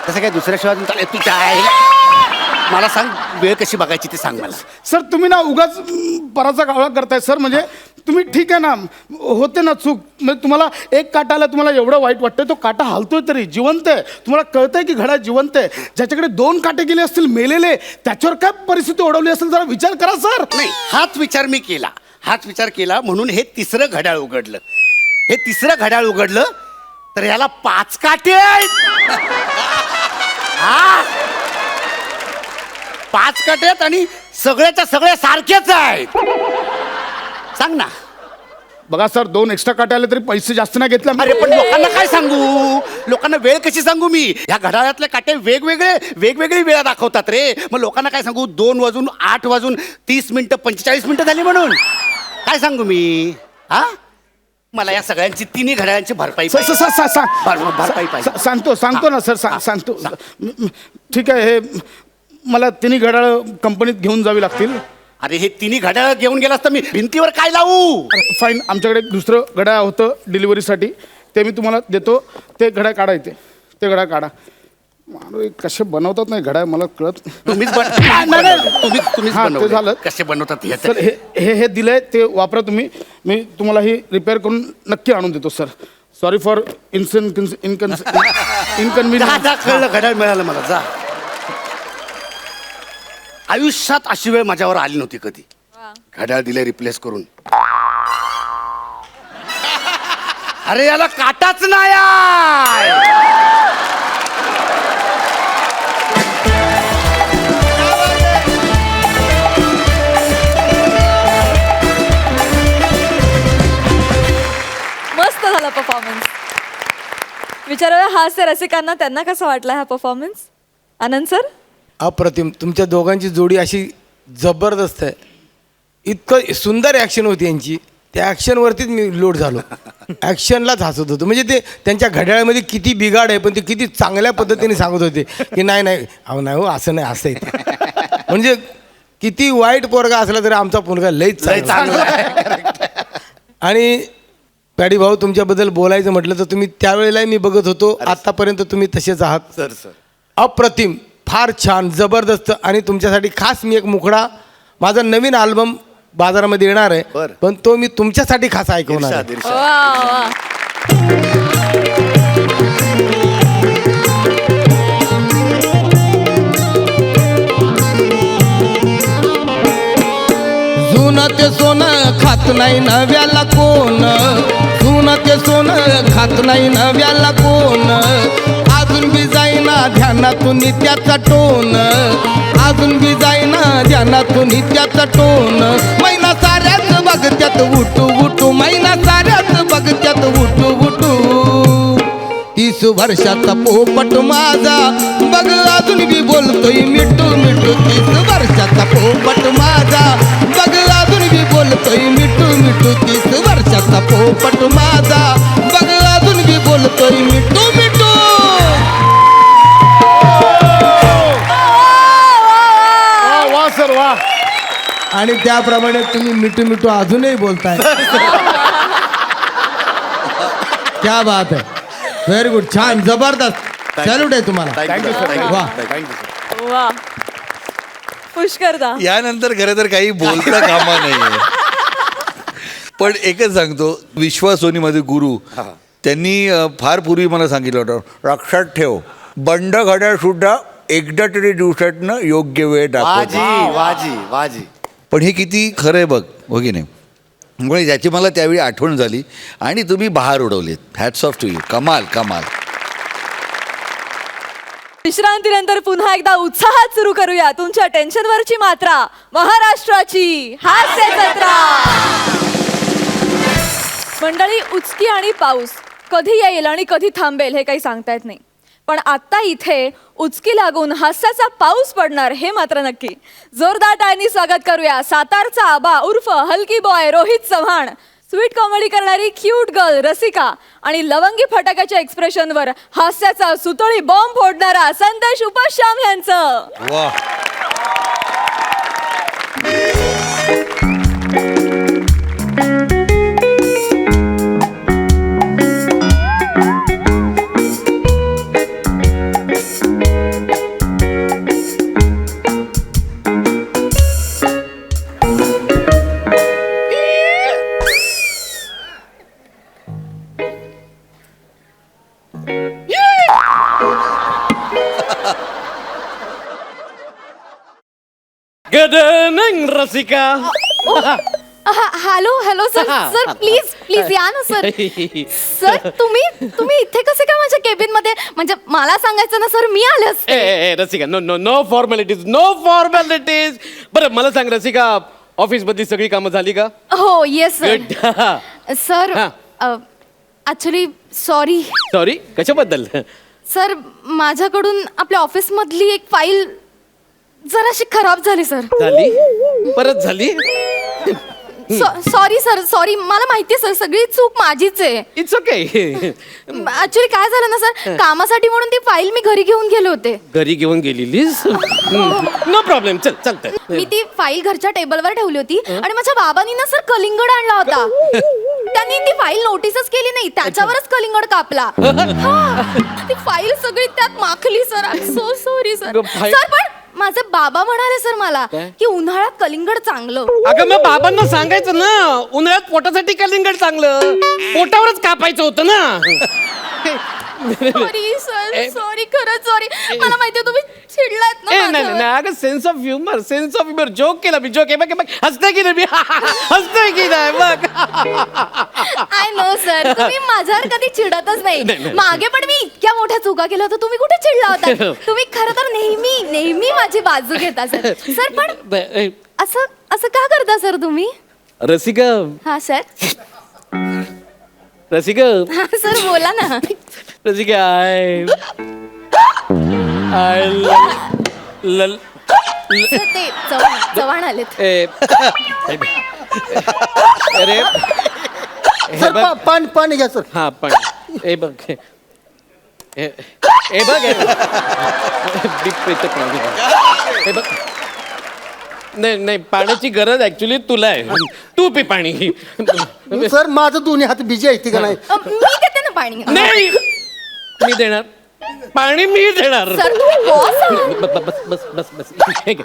तसं काय दुसऱ्या शिवाय तू काय मला सांग वेळ कशी बघायची ते सांग मला सर तुम्ही ना उगाच पराचा कावळा करताय सर म्हणजे तुम्ही ठीक आहे ना होते ना चूक म्हणजे तुम्हाला एक काटा आला तुम्हाला एवढं वाईट वाटतंय तो काटा हालतोय तरी जिवंत आहे तुम्हाला कळतंय की घडा जिवंत आहे ज्याच्याकडे 2 काटे गेले असतील मेलेले त्याच्यावर काय परिस्थिती ओढवली असेल जरा विचार करा सर नाही हाच विचार केला म्हणून हे तिसरं घड्याळ उघडलं हे तिसरं घड्याळ उघडलं तर याला 5 काटे आहेत हा 5 काटे आहेत आणि सगळ्याच्या सगळे सारखेच आहेत सांग ना बघा सर 2 एक्स्ट्रा काटे आले तरी पैसे जास्त नाही घेतले अरे पण लोकांना काय सांगू लोकांना वेळ कशी सांगू मी ह्या घड्याळातले काटे वेगवेगळी वेळ दाखवतात रे मग लोकांना काय सांगू 2 वाजून 8 वाजून 30 मिनिटं 45 मिनिटं झाली म्हणून काय सांगू मी हा मला या सगळ्यांची तिन्ही घड्याळांची भरपाई पाहिजे. भरपाई पाहिजे. सांगतो ना सर सांगतो ठीक आहे हे मला तिन्ही घड्याळ कंपनीत घेऊन जावी लागतील अरे हे तिन्ही घड्याळ घेऊन गेलास तर मी भिंतीवर काय लावू फाईन आमच्याकडे एक दुसरं घड्याळ होतं डिलिव्हरीसाठी ते मी तुम्हाला देतो ते घड्याळ काढा इथे ते घड्याळ काढा अरे कसे बनवतात नाही घड्याळ मला कळत तुम्हीच तुम्हीच हां, ते बनवले. झालं. कसे बनवतात हे सर हे दिलंय ते वापरा तुम्ही मी तुम्हाला ही रिपेअर करून नक्की आणून देतो सर सॉरी फॉर इन्कन्व्हिनियन्स जा कळलं घड्याळ मिळालं मला जा आयुष्यात अशी वेळ माझ्यावर आली नव्हती कधी घड्याळ दिले रिप्लेस करून अरे याला काटाच नाही आहे. मस्त झाला परफॉर्मन्स विचारायला हास्य रसिकांना त्यांना कसं वाटला हा परफॉर्मन्स आनंद सर अप्रतिम तुमच्या दोघांची जोडी अशी जबरदस्त आहे इतकं सुंदर ॲक्शन होती यांची त्या ॲक्शनवरतीच मी लोड झालो ॲक्शनलाच हसत होतो म्हणजे ते त्यांच्या घड्याळामध्ये किती बिघाड आहे पण ते किती चांगल्या पद्धतीने सांगत होते की नाही अहो नाही हो असं नाही असं आहे म्हणजे किती वाईट पोरगा असला तरी आमचा पोरगा लईच चांगला आहे. आणि पॅडी भाऊ तुमच्याबद्दल बोलायचं म्हटलं तर तुम्ही त्यावेळेलाही मी बघत होतो आत्तापर्यंत तुम्ही तसेच आहात सर अप्रतिम फार छान जबरदस्त आणि तुमच्यासाठी खास मी एक मुखडा माझा नवीन अल्बम बाजारामध्ये येणार आहे बरं. पण तो मी तुमच्यासाठी खास ऐकवणार आहे. वा वा जुनं ते सोनं खात नाही नव्याला कोण जुनं ते सोनं खात नाही नव्याला कोण अजून बी जाईना ध्यानातून त्याचा टोन अजून बी जाईना ध्यानातून त्याचा टोन महिना साऱ्याच बघत्यात उठू उठू महिना साऱ्याच बघत्यात उठू उठू 30 वर्षाचा पोपट माझा बघ अजून बी बोलतोय मिठू मिठू 30 वर्षाचा पोपट माझा बघ अजून बी बोलतोय मिठू मिठू 30 वर्षाचा पोपट माझा बघ अजून बी बोलतोय मिठू मिठू वा सर वा आणि त्याप्रमाणे तुम्ही मिठू मिठू अजूनही बोलताय क्या बात आहे व्हेरी गुड छान जबरदस्त सॅल्यूट आहे तुम्हाला थँक्यू सर वा वा पुष्करदा यानंतर खरं तर काही बोलता कामा नाहीये पण एकच सांगतो, विश्वासोनी माझे गुरु त्यांनी फार पूर्वी मला सांगितलं होतं, लक्षात ठेव बंड घड्याळ सुद्धा एकदा तरी दिवसातनं योग्य वेळ दाखवतो. वाजी पण हे किती खरं आहे बघ, हो की नाही? त्यामुळे ज्याची मला त्यावेळी आठवण झाली आणि तुम्ही बहार उडवलीत. Hats off to you. कमाल कमाल. विश्रांतीनंतर पुन्हा एकदा उत्साहात सुरू करूया तुमच्या टेन्शनवरची मात्रा, महाराष्ट्राची हास्य जत्रा. मंडळी, उचकी आणि पाऊस कधी येईल आणि कधी थांबेल हे काही सांगता येत नाही, पण आता इथे उचकी लागून हास्याचा पाऊस पडणार हे मात्र नक्की. जोरदार टाळ्यांनी स्वागत करूया सातारचा आबा उर्फ हलकी boy Rohit Chavan, sweet comedy करणारी क्यूट गर्ल रसिका आणि लवंगी फटाक्याच्या एक्सप्रेशनवर हास्याचा सुतळी बॉम्ब फोडणारा संदेश उपाश्याम यांचं. वा. Good evening Rasika. Hello hello sir sir please please या ना सर. सर तुम्ही इथे कसे काय माझ्या केबिन मध्ये, म्हणजे मला सांगायचं ना सर, मी आले असते. ए Rasika, no no no formalities, no formalities. बरं मला सांग रसिका, ऑफिस मधली सगळी कामं झाली का? हो येस सर. Good. सर हा. ऍक्च्युली सॉरी सॉरी, कशाबद्दल? सर, माझ्याकडून आपल्या ऑफिस मधली एक फाईल जराशी खराब झाली सर. झाली? परत झाली? Sorry sir, sorry. मला माहिती सर, सगळी चूक माझीच आहे. It's okay. ऍक्च्युली काय झालं ना सर, कामासाठी म्हणून ती फाईल मी घरी घेऊन गेले होते. घरी घेऊन गेलेलीस? नो प्रॉब्लेम, चल चालतंय. मी ती फाईल घरच्या टेबलवर ठेवली होती आणि माझ्या बाबांनी ना सर कलिंगड आणला होता. त्यांनी ती फाईल नोटीसच केली नाही, त्याच्यावरच कलिंगड कापला. हा. ती फाईल सगळी त्यात माखली sir. I am so sorry sir. Sir पण माझे बाबा म्हणाले सर मला की उन्हाळ्यात कलिंगड चांगलं. अगं मग बाबांना सांगायचं ना, उन्हाळ्यात पोटासाठी कलिंगड चांगलं, पोटावरच कापायचं होतं ना. सॉरी सर, सॉरी, खरंच सॉरी. मला माहितीये तुम्ही चिडलात ना नाही माझ्यावर. नाही, अगं sense of humour, sense of humour. Joke केला मी, जोक. बघ बघ, हसतंय की नाही मी? हसतंय की नाही बघ. आय नो सर, तुम्ही माझ्यावर कधी चिडतच नाही. मागे पण मी इतक्या मोठ्या चुका केल्या होत्या, तुम्ही कुठे चिडला होता? तुम्ही खरं तर नेहमी नेहमी माझी बाजू घेता सर. सर पण असं असं का करता सर तुम्ही? रसिका, हा सर. रसिका, हा सर, बोला ना. रसिका, आय सर, ते चव्हाण आलेत. अरे सर पाणी घ्या सर. हा पण हे बघ, हे बघ, हे बघ. नाही नाही, पाण्याची गरज ऍक्च्युली तुला आहे. तू पी पाणी. सर माझं दोन्ही हात बिजी आहे का नाही? मी देते ना पाणी. नाही, मी देणार पाणी, मी देणार. सर तुम्ही boss आहात. बस बस बस बस. हे घे,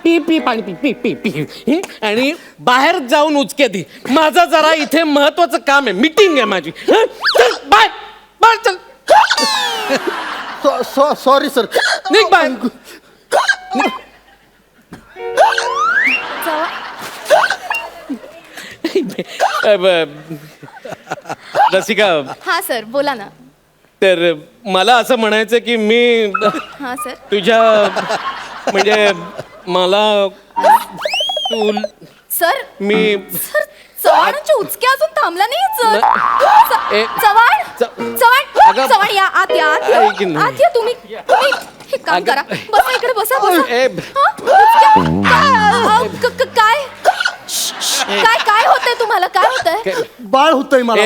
पी पी पाणी, पी पी पी पी. आणि बाहेर जाऊन उचके दी. माझा जरा इथे महत्वाचं काम आहे, मीटिंग आहे माझी. चल बाय बाय, चल. Sorry sir. निघ बाय. रसिका, हा सर, बोला ना. तर मला असं म्हणायचं की मी हा सर. तुझ्या म्हणजे मला तू सर मी सर, चव्हाणांच्या उचक्या अजून थांबला नाही सर. ए, चव्हाण चव्हाण अगं, चव्हाण, या आत या, आत या. ऐक ना. आत या तुम्ही. हे काम अगं, करा, बसा इकडे, बसा बसा. ए, हा? उचक्या? काय काय काय होतंय तुम्हाला? काय होतंय? बाळ होतंय मला. ए,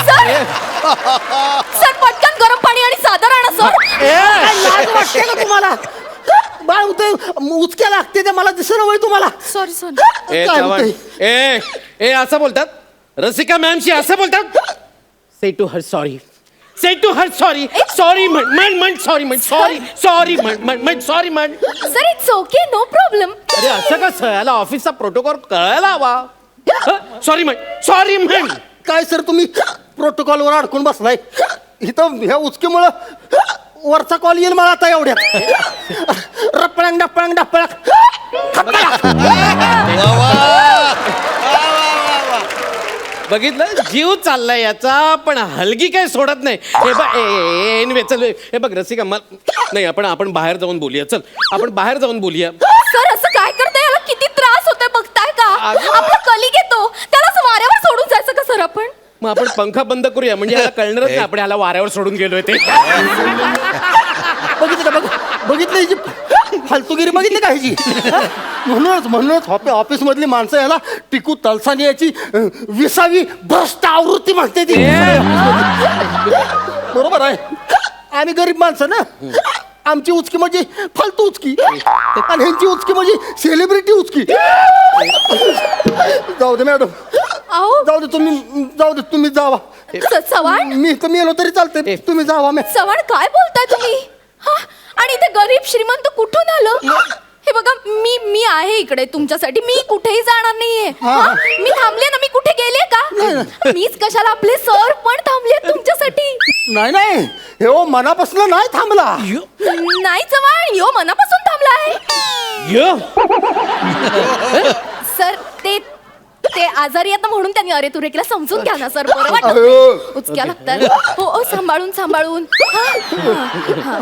सर सर, पटकन गरम पाणी आणि साधर आणा सर. लाज वाटते का तुम्हाला? बाळ होतंय, उचक्या लागते ते मला दिसत वय तुम्हाला. Sorry sorry. ए, काय चव्हाण. होतंय? ए असं बोलतात रसिका मॅमशी, असं बोलतात? Say to her sorry. Say to her sorry sorry म्हण सॉरी म्हण सॉरी म्हण. Sir it's okay no problem. अरे असं कसं याला ऑफिसचा प्रोटोकॉल कळायला हवा. सॉरी म्हण. काय सर तुम्ही प्रोटोकॉलवर अडकून बसलाय इथं ह्या उचकीमुळं वरचा कॉल येईल मला आता एवढ्यात. रपळंग डपळंग डपळक. बघितलं जीव चाललाय याचा पण हलगी काय सोडत नाही. हे बघ anyway, चल हे बघ रसिका नाही आपण बाहेर जाऊन बोलूया. चल आपण बाहेर जाऊन बोलूया. सर असं काय करताय याला किती त्रास होतोय बघताय का. आपला कलिग येतो त्याला असं वाऱ्यावर सोडून जायचं का सर आपण. मग आपण पंखा बंद करूया म्हणजे याला कळणारच नाही आपण याला वाऱ्यावर सोडून गेलोय ते. बघितलं हिची फालतूगिरी बघितली का हिची. म्हणूनच ऑफिस मधली माणसं याला टिकू तलसानी याची 20वी भ्रष्ट आवृत्ती म्हणते ती. बरोबर आहे आम्ही गरीब माणसं ना. आमची उचकी म्हणजे फालतू उचकी आणि ह्यांची उचकी म्हणजे सेलिब्रिटी उचकी. जाऊ दे मॅडम अहो जाऊ दे तुम्ही जावा. चव्हाण मी येलो तरी चालते तुम्ही जावा. चव्हाण काय बोलताय तुम्ही. हा? आणि इथे गरीब श्रीमंत कुठून आलं. हे बघा मी आहे इकडे तुमच्यासाठी. मी कुठेही जाणार नाहीये. हा? मी थांबले ना. मी कुठे गेले का. मीच कशाला आपले सर पण थांबले तुमच्यासाठी. नाही हे ओ मनापासून नाही थांबला. नाही चव्हाण यो मनापासून थांबलाय. सर ते आजारी आहेत ना म्हणून त्यांनी अरे तुरे केला. समजून घ्या ना सर. बरं वाटत उचक्या लागतात. हो सांभाळून हा.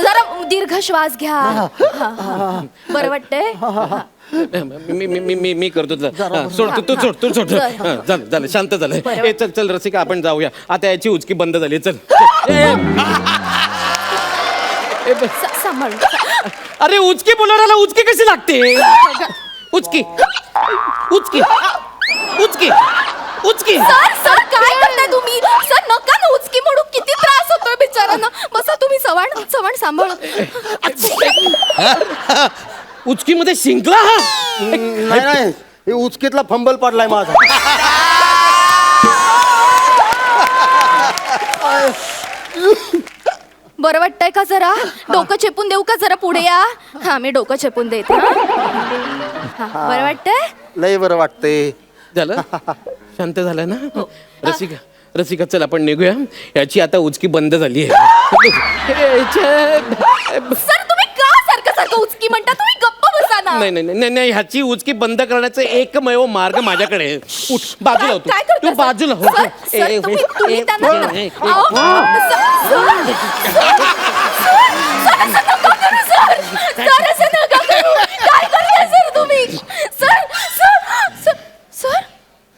जरा दीर्घ श्वास घ्या. हा. बरं वाटतंय. मी करतो. तू सोड. झालं शांत झालं. चल रसिका आपण जाऊया आता. याची उचकी बंद झाली. चल सांभाळून. अरे उचकी बोलवण्याला उचकी कशी लागते. उचकी सर काय करताय तुम्ही. सर नका ना उचकी म्हणून. किती त्रास होतोय बिचारांना. बसा तुम्ही. चव्हाण सांभाळून. उचकी मध्ये शिंकला हा. नाही हे उचकीतला फंबल पडलाय माझा. बरं वाटतंय का जरा. डोकं चेपून देऊ का जरा पुढे या. हा मी डोकं चेपून देते. हा बरं वाटतंय. लय बरं वाटतंय. झालं शांत झालं ना. रसिका चल आपण निघूया. याची आता उचकी बंद झाली आहे. सर तुम्ही का सारखं उचकी म्हणता. तुम्ही गप्प बसा ना. नाही ह्याची उचकी बंद करण्याचा एकमेव मार्ग माझ्याकडे आहे. उठ बाजूला होतो काय करताय, तू सर? बाजूला हो. सर, तुम्ही त्यांना अहो, सर असं नका करू. काय करताय सर तुम्ही. सर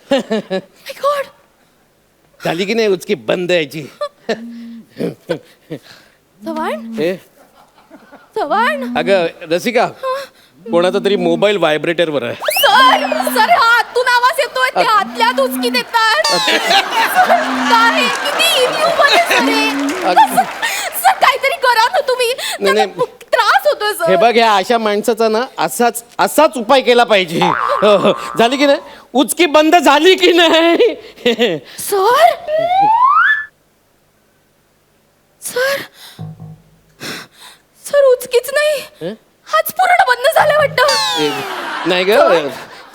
माय गॉड. झाली की नाही उचकी बंद यायची. चव्हाण अगं रसिका कोणाचा तरी मोबाईल व्हायब्रेटरवर आहे. सर हातून आवाज येतोय. ते आतल्या दुचकी देतात. काय किती सर काहीतरी करा ना तुम्ही. नाही. त्रास होतोय सर. हे बघ ह्या अशा माणसाचा ना असाच उपाय केला पाहिजे. झाली की नाही उचकी बंद झाली की नाही. सर उचकीच नाही. हाच पूर्ण बंद झाला वाटतं. नाही ग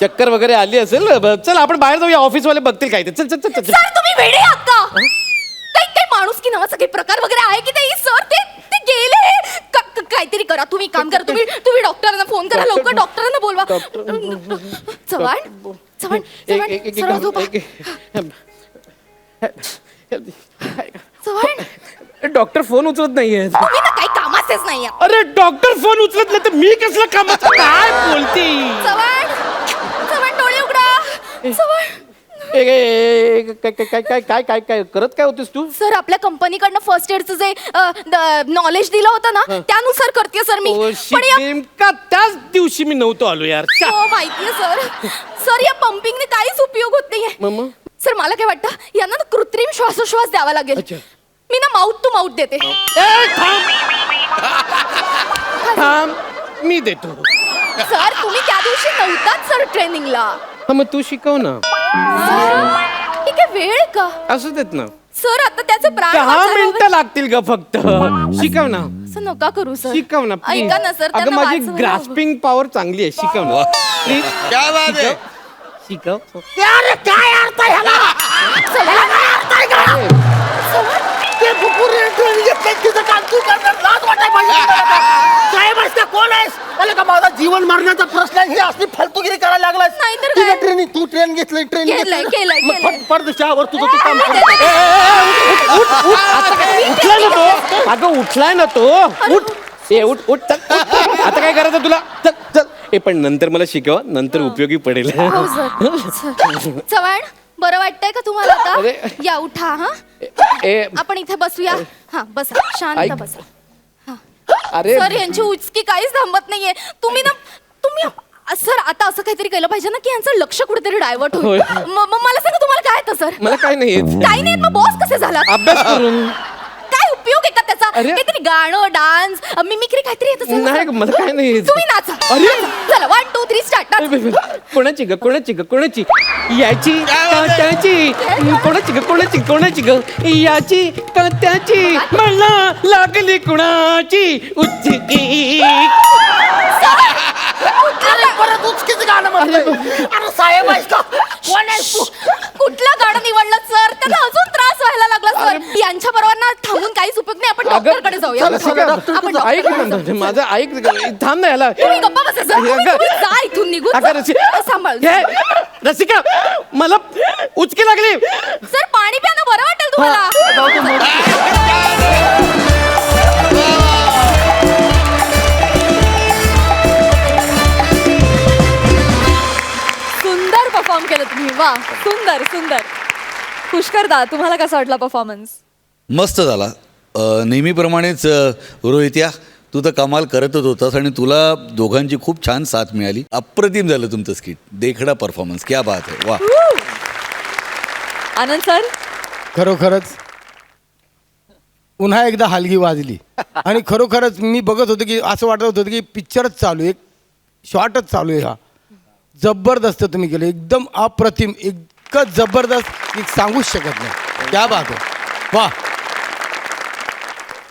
चक्कर वगैरे आली असेल. चल आपण बाहेर जाऊया. ऑफिस वाले बघतील काय ते. चल सर तुम्ही वेडे आहात का. काही माणूस की नावाचा काही प्रकार वगैरे आहे की नाही. सर ते गेले. काहीतरी करा. तुम्ही काम करा. तुम्ही डॉक्टरांना फोन करा. लवकर डॉक्टरांना बोलवा. चव्हाण डॉक्टर फोन उचलत नाहीये. तुम्ही ना काही कामाचेच नाही. अरे डॉक्टर फोन उचलत नाही तर मी कसलं कामाचं काय बोलती. चव्हाण डोळे उघडा. काय करत काय होतीस तू. सर आपल्या कंपनीकडनं फर्स्ट एडचं जे नॉलेज दिलं होतं ना त्यानुसार करते सर मी. पण नेमका त्याच दिवशी मी नव्हतो आलो यार. हो माहितीये सर या पंपिंगने काहीच उपयोग होत नाहीये. सर मला काय वाटतं यांना ना कृत्रिम श्वासोश्वास द्यावा लागेल. मी ना माउथ टू माउथ देते. थांब मी देतो. सर तुम्ही त्या दिवशी नव्हताच सर ट्रेनिंगला. मग तू शिकव ना. ठीक आहे वेळ का. असू देत ना. सर आता त्याचे प्राण 10 वाचायला मिनिटं लागतील ग फक्त शिकव ना हवे. असं नका करू सर. शिकव ना please. ऐका ना सर, अगं त्यांना माझी वाचवायला हवं. ग्रास्पिंग पॉवर चांगली आहे शिकव ना Please. क्या बात आहे शिकव काय अर्थ आहे ह्याला? ह्याला काय अर्थ आहे का? ते भुपूर ट्रेन घेतलंय, तिचं काम तू करणार, लाज वाटायला पाहिजे तुला आता. साहेब आहेस का कोण आहेस? अरे का माझा जीवन मारण्याचा प्रश्न आहे, ही असली फालतूगिरी करायला लागलास. नाहीतर ठीक आहे, काय? ट्रेनिंग तू ट्रेन घेतलंय, ट्रेन केलंय, केलंय. परदेशावर तुझं तू काम कर. उठलाय ना तो अगं उठलाय ना तो उठ ए उठ उठ चल आता काय करायचं तुला चल चल ए पण नंतर मला शिकव नंतर उपयोगी पडेल हो सर. चव्हाण बरं वाटतंय का तुम्हाला आता? अरे. या उठा हा. ए आपण इथे बसूया. हा बसा, शांत ऐक. बसा. अरे सर यांची उचकी काहीच थांबत नाहीये. तुम्ही सर आता असं काहीतरी केलं पाहिजे ना की यांचं लक्ष कुठेतरी डायव्हर्ट होईल. मला सांगा तुम्हाला काय येतं सर? मला काय नाही येत. काही नाही मग बॉस कसे झाला? अभ्यास करून काय उपयोग आहे का त्याचा? अरे. काहीतरी गाणं डान्स मिमिक्री काहीतरी येत असेल ना, नाही सर? ग, मला काय नाही येत. तुम्ही नाचा. अरे. नाचा. चला 1 2 3 स्टार्ट. कोणाची ग कोणाची ग कोणाची याची का त्याची कोणाची ग कोणाची कोणाची ग याची का त्याची मला लागली कुणाची उचकी परत उचकीचं गाणं म्हणतोय. अरे साहेब आहेस का कोण आहेस तू? कुठलं गाणं निवडलं सर? त्याला अजून त्रास व्हायला लागला सर. यांच्या बरोबर ना थांबून काहीच उपयोग नाही. आपण डॉक्टरकडे जाऊया. चला, चला, डॉक्टर. आपण ऐक डॉक्टरकडे ना, माझं ऐक थांब ना याला तुम्ही गप्पा बसा सर. अगं. तुम्ही जा इथून निघून अगं, जा. रसिका. सांभाळ. हे, रसिका मला उचकी लागली सर पाणी प्या ना, बरं वाटेल तुम्हाला. सुंदर परफॉर्म केलं तुम्ही. वा सुंदर सुंदर. पुष्कर दा तुम्हाला कसा वाटला परफॉर्मन्स? मस्त झाला नेहमीप्रमाणेच रोहित्या तू तर कमाल करतच होतास आणि तुला दोघांची खूप छान साथ मिळाली. अप्रतिम झालं तुमचं स्किट. देखडा परफॉर्मन्स. क्या बात आहे. वा आनंद सर खरोखरच पुन्हा एकदा हलगी वाजली आणि खरोखरच मी बघत होतो की असं वाटत होतं की पिक्चरच चालू आहे, शॉर्टच चालू आहे. हा जबरदस्त तुम्ही केलं, एकदम अप्रतिम, इतकं जबरदस्त की सांगूच शकत नाही. क्या बात आहे. वा.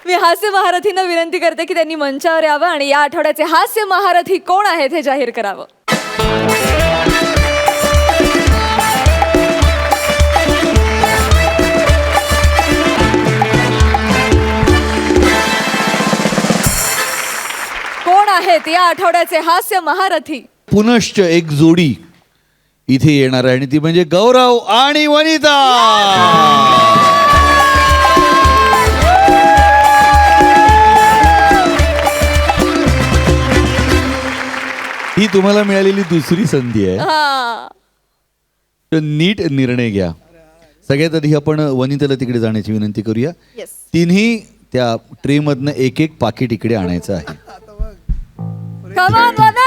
मी हास्य महारथींना विनंती करते की त्यांनी मंचावर यावं आणि या आठवड्याचे हास्य महारथी कोण आहेत हे जाहीर करावं. कोण आहेत या आठवड्याचे हास्य महारथी? पुनश्च एक जोडी इथे येणार आहे आणि ती म्हणजे गौरव आणि वनिता. ही तुम्हाला मिळालेली दुसरी संधी आहे. हा तर नीट निर्णय घ्या. सगळ्यात आधी आपण वनितेला तिकडे जाण्याची विनंती करूया. येस. तिन्ही त्या ट्रेमधनं एक एक पाकिट इकडे आणायचं आहे. Come on, Vane!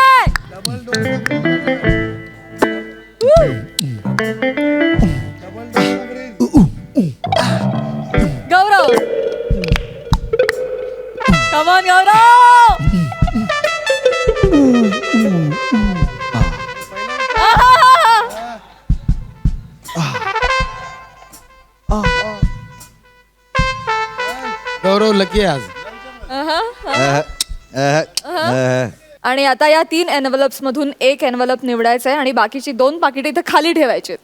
Gaurav Come on, Gaurav! Gaurav lucky आहे आज. आणि आता या 3 एनव्हलप्स मधून एक एनव्हलप निवडायचं आहे आणि बाकीची 2 पाकिटे इथे खाली ठेवायची.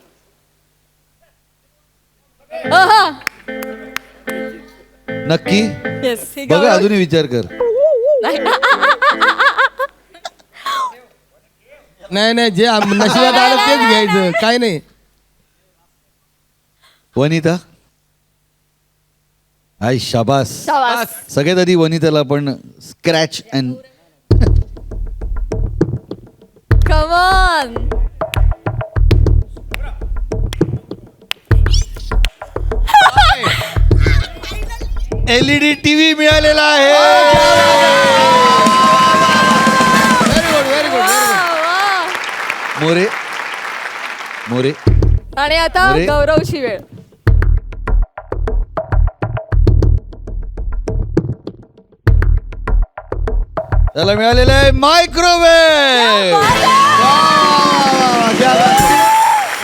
नक्की येस बघा अजूनही विचार कर. नाही नाही, जे नशिबात आलं तेच घ्यायचं, काय नाही. वनिता आय शाबास. शाबास. सगळ्यात आधी वनिताला आपण scratch and Come on! LED TV मिळालेला आहे. मोरे मोरे. आणि आता अरे. गौरवची वेळ. त्याला मिळालेलं आहे मायक्रोवेव्ह.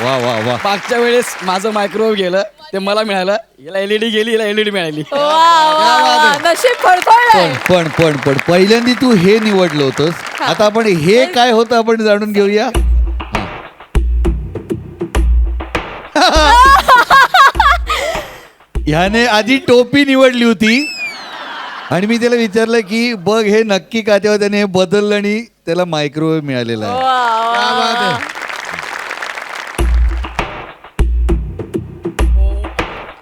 वा वा वा. मागच्या वेळेस माझं मायक्रोवेव्ह गेलं ते मला मिळालं, याला एलईडी गेली, याला एलईडी मिळाली. वा, वा, वा. नशीब फळफळलंय. पण पहिल्यांदा तू हे निवडलं होतंस. आता आपण हे काय होतं आपण जाणून घेऊया. ह्याने आधी टोपी निवडली होती आणि मी त्याला विचारलं की बघ हे नक्की का, तेव्हा त्याने हे बदललं आणि त्याला मायक्रोवेव्ह मिळालेला आहे. वा, वा.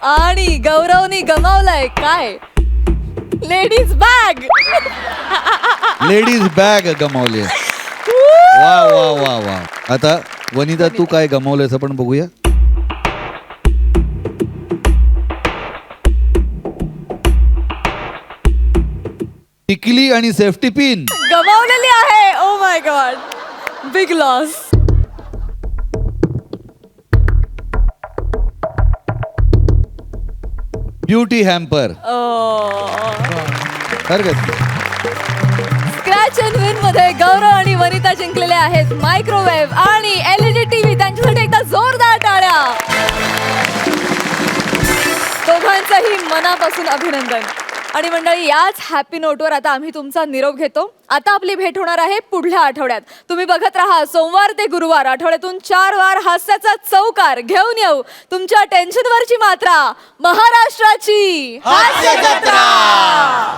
आणि गौरवनी गमावलाय काय, लेडीज बॅग. लेडीज बॅग गमावली आहे. वा वा वा वा. आता वनिता तू काय गमावलंयस आपण बघूया. टिकली आणि सेफ्टी पिन गमावलेली आहे. Oh my God, big loss. Beauty hamper. Scratch and win मध्ये गौरव आणि वनिता जिंकलेले आहेत मायक्रोवेव्ह आणि एलईडी टीव्ही. त्यांच्यासाठी एकदा जोरदार टाळ्या. दोघांचंही मनापासून अभिनंदन. आणि मंडळी, याच हॅपी नोटवर आता आम्ही तुमचा निरोप घेतो. आता आपली भेट होणार आहे पुढल्या आठवड्यात. तुम्ही बघत राहा सोमवार ते गुरुवार आठवड्यातून 4 वार हास्याचा चौकार घेऊन येऊ तुमच्या टेन्शनवरची मात्रा, महाराष्ट्राची हास्य जत्रा.